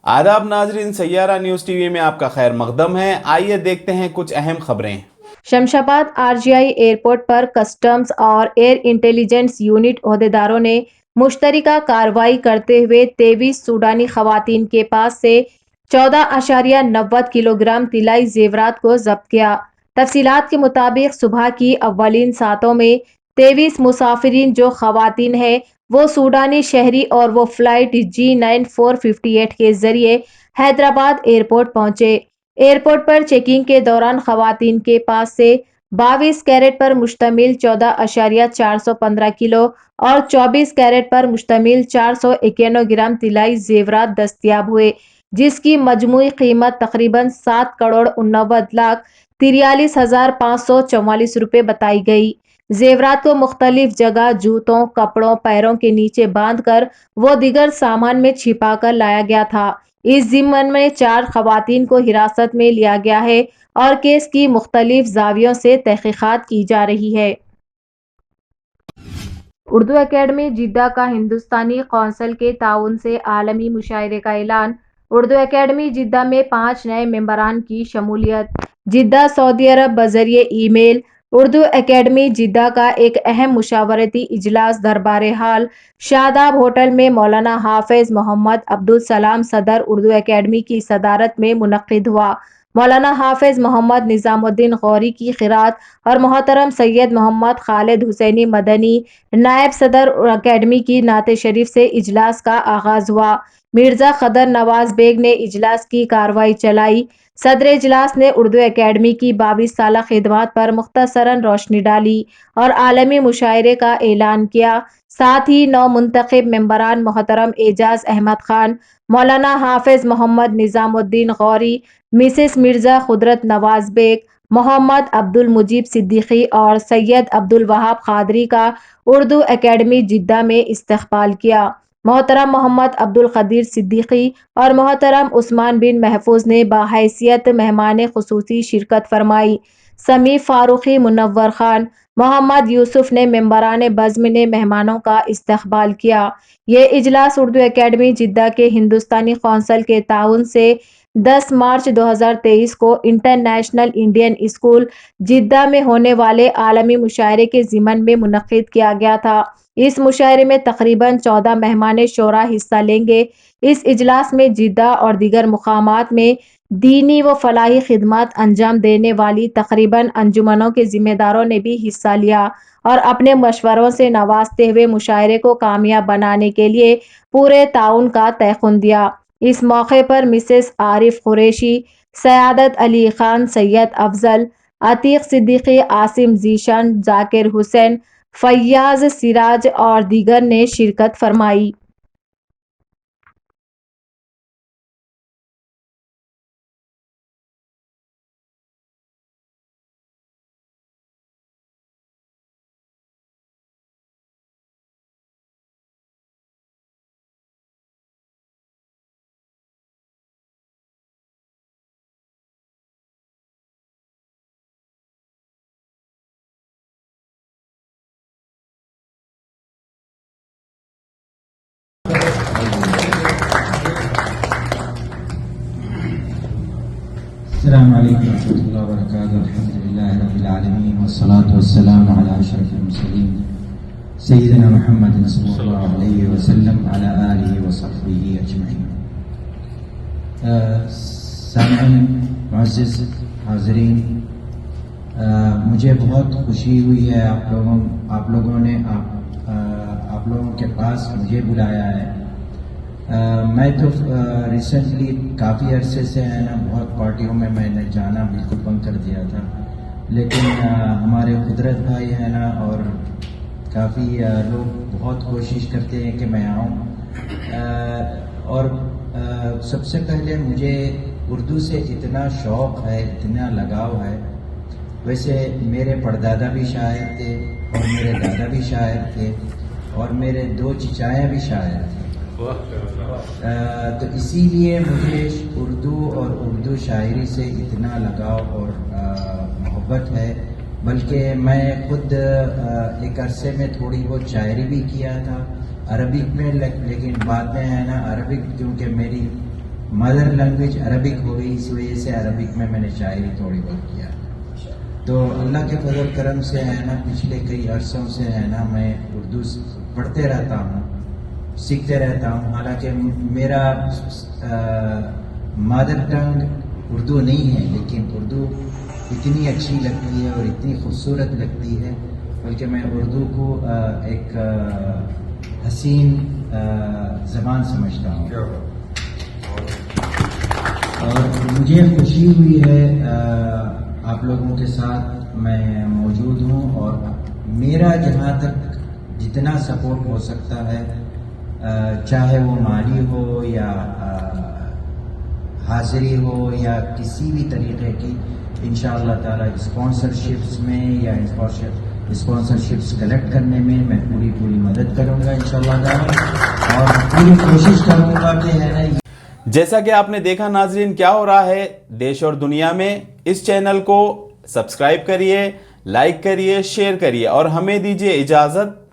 آداب ناظرین، سیارہ نیوز ٹی وی میں آپ کا خیر مقدم ہے۔ آئیے دیکھتے ہیں کچھ اہم خبریں۔ شمشاباد RGI ایئرپورٹ پر کسٹمز اور ایئر انٹیلیجنس یونٹ عہدیداروں نے مشترکہ کارروائی کرتے ہوئے 23 سوڈانی خواتین کے پاس سے 14.90 کلو گرام طلائی زیورات کو ضبط کیا۔ تفصیلات کے مطابق صبح کی اولین ساعتوں میں 23 مسافرین جو خواتین ہیں وہ سوڈانی شہری اور وہ فلائٹ G9 458 کے ذریعے حیدرآباد ایئرپورٹ پہنچے۔ ایئرپورٹ پر چیکنگ کے دوران خواتین کے پاس سے 22 کیرٹ پر مشتمل 14.415 کلو اور 24 کیرٹ پر مشتمل 491 گرام طلائی زیورات دستیاب ہوئے، جس کی مجموعی قیمت تقریباً 7,49,43,544 روپے بتائی گئی۔ زیورات کو مختلف جگہ جوتوں، کپڑوں، پیروں کے نیچے باندھ کر وہ دیگر سامان میں چھپا کر لایا گیا تھا۔ اس ضمن میں 4 خواتین کو حراست میں لیا گیا ہے اور کیس کی مختلف زاویوں سے تحقیقات کی جا رہی ہے۔ اردو اکیڈمی جدہ کا ہندوستانی قونصل کے تعاون سے عالمی مشاعرے کا اعلان۔ اردو اکیڈمی جدہ میں 5 نئے ممبران کی شمولیت۔ جدہ، سعودی عرب۔ بذریعہ ای میل۔ اردو اکیڈمی جدہ کا ایک اہم مشاورتی اجلاس دربار حال شاداب ہوٹل میں مولانا حافظ محمد عبدالسلام صدر اردو اکیڈمی کی صدارت میں منعقد ہوا۔ مولانا حافظ محمد نظام الدین غوری کی قرات اور محترم سید محمد خالد حسینی مدنی نائب صدر اکیڈمی کی نعت شریف سے اجلاس کا آغاز ہوا۔ مرزا قدر نواز بیگ نے اجلاس کی کارروائی چلائی۔ صدر اجلاس نے اردو اکیڈمی کی 22 سالہ خدمات پر مختصراً روشنی ڈالی اور عالمی مشاعرے کا اعلان کیا۔ ساتھ ہی نومنتخب ممبران محترم اعجاز احمد خان، مولانا حافظ محمد نظام الدین غوری، مسز مرزا قدرت نواز بیگ، محمد عبدالمجید صدیقی اور سید عبدالوہاب قادری کا اردو اکیڈمی جدہ میں استقبال کیا۔ محترم محمد عبدالقدیر صدیقی اور محترم عثمان بن محفوظ نے بحیثیت مہمان خصوصی شرکت فرمائی۔ سمیع فاروقی، منور خان، محمد یوسف نے ممبران بزم نے مہمانوں کا استقبال کیا۔ یہ اجلاس اردو اکیڈمی جدہ کے ہندوستانی قونصل کے تعاون سے 10 مارچ 2023 کو انٹرنیشنل انڈین اسکول جدہ میں ہونے والے عالمی مشاعرے کے ضمن میں منعقد کیا گیا تھا۔ اس مشاعرے میں تقریباً 14 مہمان شعراء حصہ لیں گے۔ اس اجلاس میں جدہ اور دیگر مقامات میں دینی و فلاحی خدمات انجام دینے والی تقریباً انجمنوں کے ذمہ داروں نے بھی حصہ لیا اور اپنے مشوروں سے نوازتے ہوئے مشاعرے کو کامیاب بنانے کے لیے پورے تعاون کا تیقن دیا۔ اس موقع پر مسز عارف قریشی، سعادت علی خان، سید افضل، عتیق صدیقی، عاصم ذیشان، ذاکر حسین، فیاض سراج اور دیگر نے شرکت فرمائی۔ السلام علیکم ورحمۃ اللہ وبرکاتہ۔ الحمدللہ رب العالمین والصلاة والسلام علی اشرف المرسلین سیدنا محمد صلی اللہ علیہ وسلم علی آلہ وصحبہ اجمعین۔ سامعین معزز حاضرین، مجھے بہت خوشی ہوئی ہے آپ لوگوں نے آپ لوگوں کے پاس مجھے بلایا ہے۔ میں تو ریسنٹلی کافی عرصے سے ہے نا بہت پارٹیوں میں نے جانا بالکل بند کر دیا تھا، لیکن ہمارے قدرت بھائی ہیں نا اور کافی لوگ بہت کوشش کرتے ہیں کہ میں آؤں، اور سب سے پہلے مجھے اردو سے اتنا شوق ہے، اتنا لگاؤ ہے۔ ویسے میرے پردادا بھی شاعر تھے اور میرے دادا بھی شاعر تھے اور میرے 2 چچائیاں بھی شاعر تھے، تو اسی لیے مجھے اردو اور اردو شاعری سے اتنا لگاؤ اور محبت ہے۔ بلکہ میں خود ایک عرصے میں تھوڑی بہت شاعری بھی کیا تھا عربک میں لیکن بعد میں ہے نا عربک کیونکہ میری مدر لینگویج عربک ہو گئی اس وجہ سے عربک میں نے شاعری تھوڑی بہت کیا. تو اللہ کے فضل کرم سے ہے نا پچھلے کئی عرصوں سے ہے نا میں اردو پڑھتے رہتا ہوں, سیکھتے رہتا ہوں. حالانکہ میرا مادر ٹنگ اردو نہیں ہے لیکن اردو اتنی اچھی لگتی ہے اور اتنی خوبصورت لگتی ہے, بلکہ میں اردو کو ایک حسین زبان سمجھتا ہوں. اور مجھے خوشی ہوئی ہے آپ لوگوں کے ساتھ میں موجود ہوں, اور میرا جہاں تک جتنا سپورٹ ہو سکتا ہے چاہے وہ مالی ہو یا حاضری ہو یا کسی بھی طریقے کی, انشاءاللہ تعالی اسپانسرشپس میں یا اسپانسرشپس کلیکٹ کرنے میں میں پوری مدد کروں گا انشاءاللہ تعالی, اور پوری کوشش کروں گا کہ ہے نا. جیسا کہ آپ نے دیکھا ناظرین کیا ہو رہا ہے دیش اور دنیا میں, اس چینل کو سبسکرائب کریے, لائک کریے, شیئر کریے اور ہمیں دیجیے اجازت.